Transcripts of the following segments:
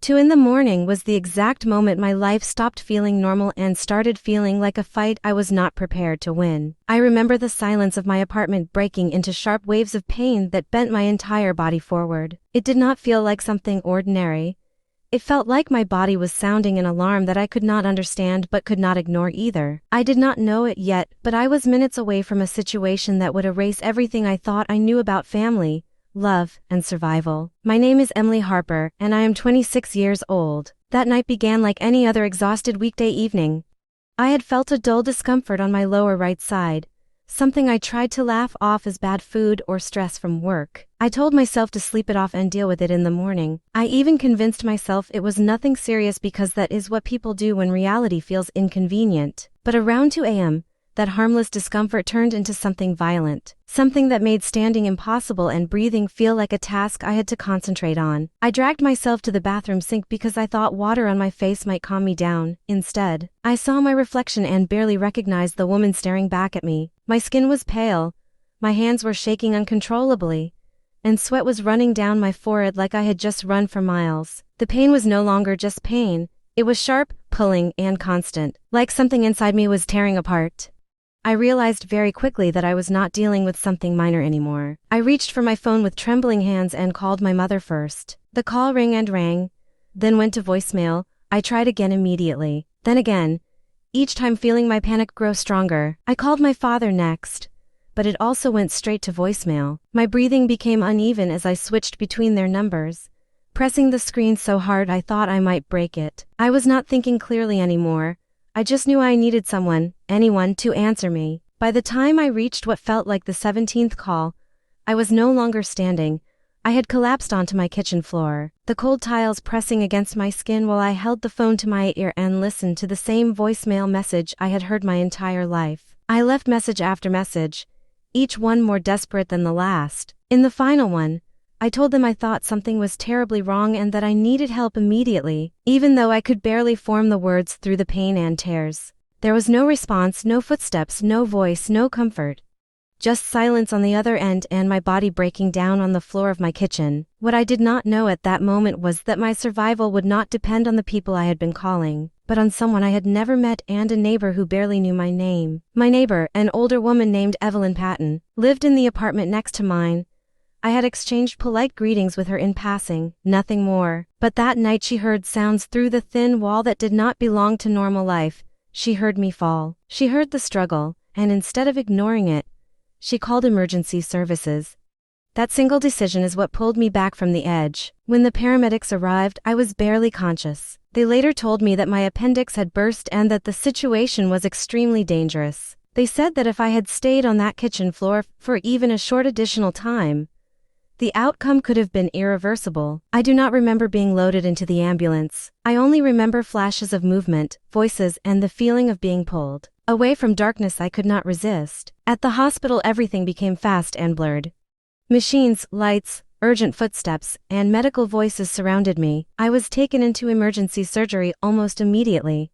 2 in the morning was the exact moment my life stopped feeling normal and started feeling like a fight I was not prepared to win. I remember the silence of my apartment breaking into sharp waves of pain that bent my entire body forward. It did not feel like something ordinary. It felt like my body was sounding an alarm that I could not understand but could not ignore either. I did not know it yet, but I was minutes away from a situation that would erase everything I thought I knew about family, love, and survival. My name is Emily Harper, and I am 26 years old. That night began like any other exhausted weekday evening. I had felt a dull discomfort on my lower right side, something I tried to laugh off as bad food or stress from work. I told myself to sleep it off and deal with it in the morning. I even convinced myself it was nothing serious because that is what people do when reality feels inconvenient. But around 2 a.m., that harmless discomfort turned into something violent, something that made standing impossible and breathing feel like a task I had to concentrate on. I dragged myself to the bathroom sink because I thought water on my face might calm me down. Instead, I saw my reflection and barely recognized the woman staring back at me. My skin was pale, my hands were shaking uncontrollably, and sweat was running down my forehead like I had just run for miles. The pain was no longer just pain, it was sharp, pulling, and constant, like something inside me was tearing apart. I realized very quickly that I was not dealing with something minor anymore. I reached for my phone with trembling hands and called my mother first. The call rang and rang, then went to voicemail. I tried again immediately, then again, each time feeling my panic grow stronger. I called my father next, but it also went straight to voicemail. My breathing became uneven as I switched between their numbers, pressing the screen so hard I thought I might break it. I was not thinking clearly anymore. I just knew I needed someone, anyone, to answer me. By the time I reached what felt like the 17th call, I was no longer standing. I had collapsed onto my kitchen floor, the cold tiles pressing against my skin while I held the phone to my ear and listened to the same voicemail message I had heard my entire life. I left message after message, each one more desperate than the last. In the final one, I told them I thought something was terribly wrong and that I needed help immediately, even though I could barely form the words through the pain and tears. There was no response, no footsteps, no voice, no comfort. Just silence on the other end and my body breaking down on the floor of my kitchen. What I did not know at that moment was that my survival would not depend on the people I had been calling, but on someone I had never met and a neighbor who barely knew my name. My neighbor, an older woman named Evelyn Patton, lived in the apartment next to mine. I had exchanged polite greetings with her in passing, nothing more. But that night she heard sounds through the thin wall that did not belong to normal life. She heard me fall. She heard the struggle, and instead of ignoring it, she called emergency services. That single decision is what pulled me back from the edge. When the paramedics arrived, I was barely conscious. They later told me that my appendix had burst and that the situation was extremely dangerous. They said that if I had stayed on that kitchen floor for even a short additional time, the outcome could have been irreversible. I do not remember being loaded into the ambulance. I only remember flashes of movement, voices, and the feeling of being pulled away from darkness I could not resist. At the hospital, everything became fast and blurred. Machines, lights, urgent footsteps, and medical voices surrounded me. I was taken into emergency surgery almost immediately.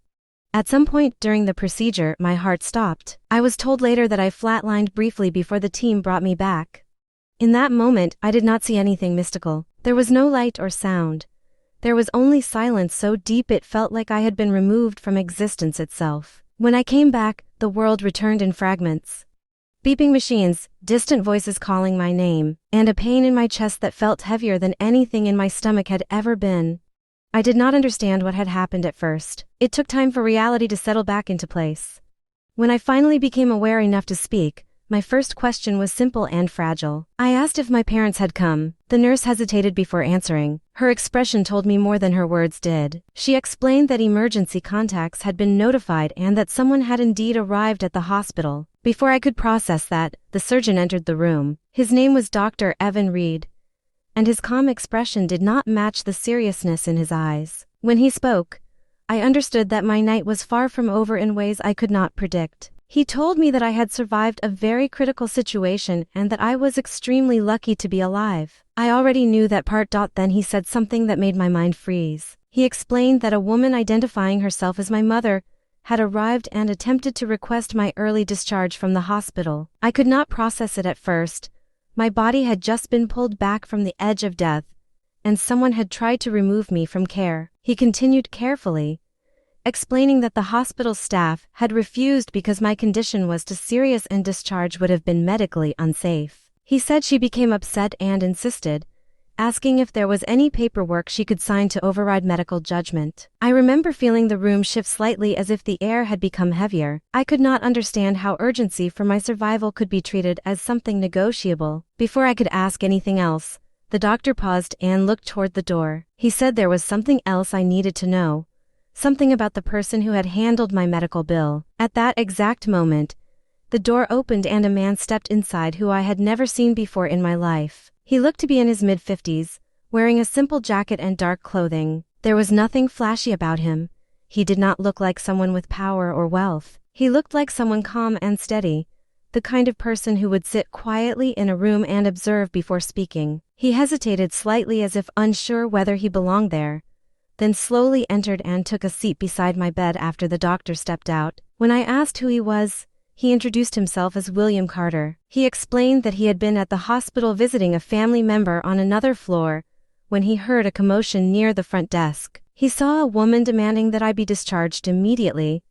At some point during the procedure, my heart stopped. I was told later that I flatlined briefly before the team brought me back. In that moment, I did not see anything mystical. There was no light or sound. There was only silence so deep it felt like I had been removed from existence itself. When I came back, the world returned in fragments. Beeping machines, distant voices calling my name, and a pain in my chest that felt heavier than anything in my stomach had ever been. I did not understand what had happened at first. It took time for reality to settle back into place. When I finally became aware enough to speak, my first question was simple and fragile. I asked if my parents had come. The nurse hesitated before answering. Her expression told me more than her words did. She explained that emergency contacts had been notified and that someone had indeed arrived at the hospital. Before I could process that, the surgeon entered the room. His name was Dr. Evan Reed, and his calm expression did not match the seriousness in his eyes. When he spoke, I understood that my night was far from over in ways I could not predict. He told me that I had survived a very critical situation and that I was extremely lucky to be alive. I already knew that part. Then he said something that made my mind freeze. He explained that a woman identifying herself as my mother had arrived and attempted to request my early discharge from the hospital. I could not process it at first. My body had just been pulled back from the edge of death, and someone had tried to remove me from care. He continued carefully, explaining that the hospital staff had refused because my condition was too serious and discharge would have been medically unsafe. He said she became upset and insisted, asking if there was any paperwork she could sign to override medical judgment. I remember feeling the room shift slightly as if the air had become heavier. I could not understand how urgency for my survival could be treated as something negotiable. Before I could ask anything else, the doctor paused and looked toward the door. He said there was something else I needed to know, something about the person who had handled my medical bill. At that exact moment, the door opened and a man stepped inside who I had never seen before in my life. He looked to be in his mid-50s, wearing a simple jacket and dark clothing. There was nothing flashy about him. He did not look like someone with power or wealth. He looked like someone calm and steady, the kind of person who would sit quietly in a room and observe before speaking. He hesitated slightly as if unsure whether he belonged there, then slowly entered and took a seat beside my bed after the doctor stepped out. When I asked who he was, he introduced himself as William Carter. He explained that he had been at the hospital visiting a family member on another floor when he heard a commotion near the front desk. He saw a woman demanding that I be discharged immediately,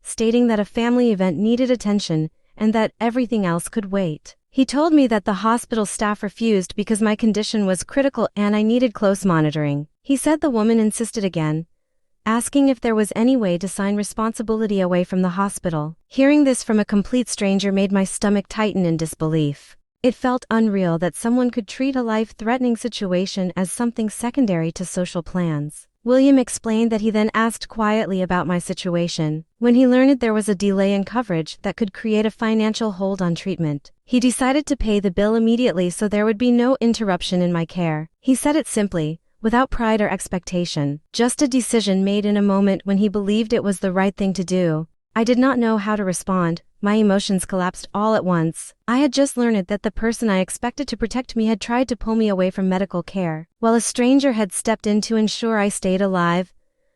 stating that a family event needed attention and that everything else could wait. He told me that the hospital staff refused because my condition was critical and I needed close monitoring. He said the woman insisted again, asking if there was any way to sign responsibility away from the hospital. Hearing this from a complete stranger made my stomach tighten in disbelief. It felt unreal that someone could treat a life-threatening situation as something secondary to social plans. William explained that he then asked quietly about my situation. When he learned there was a delay in coverage that could create a financial hold on treatment, he decided to pay the bill immediately so there would be no interruption in my care. He said it simply, without pride or expectation, just a decision made in a moment when he believed it was the right thing to do. I did not know how to respond. My emotions collapsed all at once. I had just learned that the person I expected to protect me had tried to pull me away from medical care, while a stranger had stepped in to ensure I stayed alive.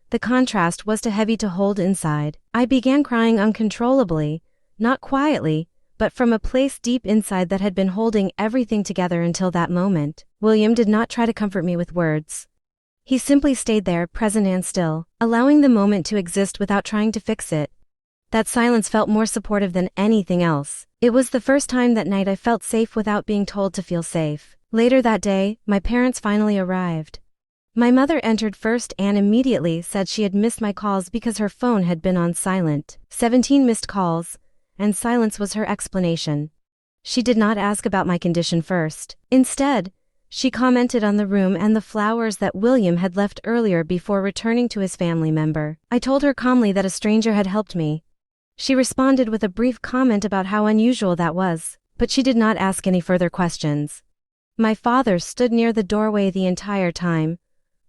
The contrast was too heavy to hold inside. I began crying uncontrollably, not quietly, but from a place deep inside that had been holding everything together until that moment. William did not try to comfort me with words. He simply stayed there, present and still, allowing the moment to exist without trying to fix it. That silence felt more supportive than anything else. It was the first time that night I felt safe without being told to feel safe. Later that day, my parents finally arrived. My mother entered first and immediately said she had missed my calls because her phone had been on silent. 17 missed calls, and silence was her explanation. She did not ask about my condition first. Instead, she commented on the room and the flowers that William had left earlier before returning to his family member. I told her calmly that a stranger had helped me. She responded with a brief comment about how unusual that was, but she did not ask any further questions. My father stood near the doorway the entire time,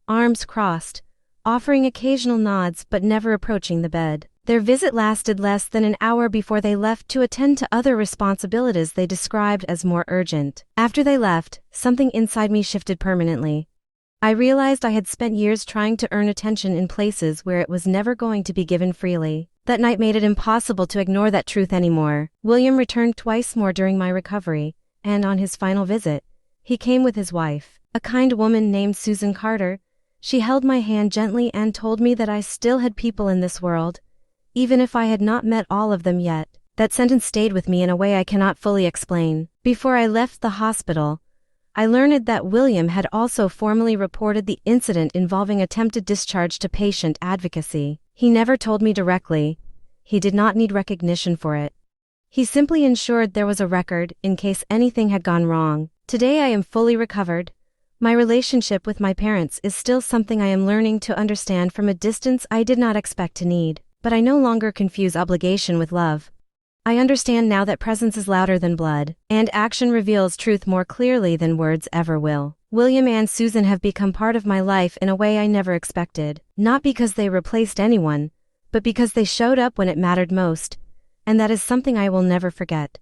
arms crossed, offering occasional nods but never approaching the bed. Their visit lasted less than an hour before they left to attend to other responsibilities they described as more urgent. After they left, something inside me shifted permanently. I realized I had spent years trying to earn attention in places where it was never going to be given freely. That night made it impossible to ignore that truth anymore. William returned twice more during my recovery, and on his final visit, he came with his wife, a kind woman named Susan Carter. She held my hand gently and told me that I still had people in this world, even if I had not met all of them yet. That sentence stayed with me in a way I cannot fully explain. Before I left the hospital, I learned that William had also formally reported the incident involving attempted discharge to patient advocacy. He never told me directly. He did not need recognition for it. He simply ensured there was a record in case anything had gone wrong. Today I am fully recovered. My relationship with my parents is still something I am learning to understand from a distance I did not expect to need. But I no longer confuse obligation with love. I understand now that presence is louder than blood, and action reveals truth more clearly than words ever will. William and Susan have become part of my life in a way I never expected, not because they replaced anyone, but because they showed up when it mattered most, and that is something I will never forget.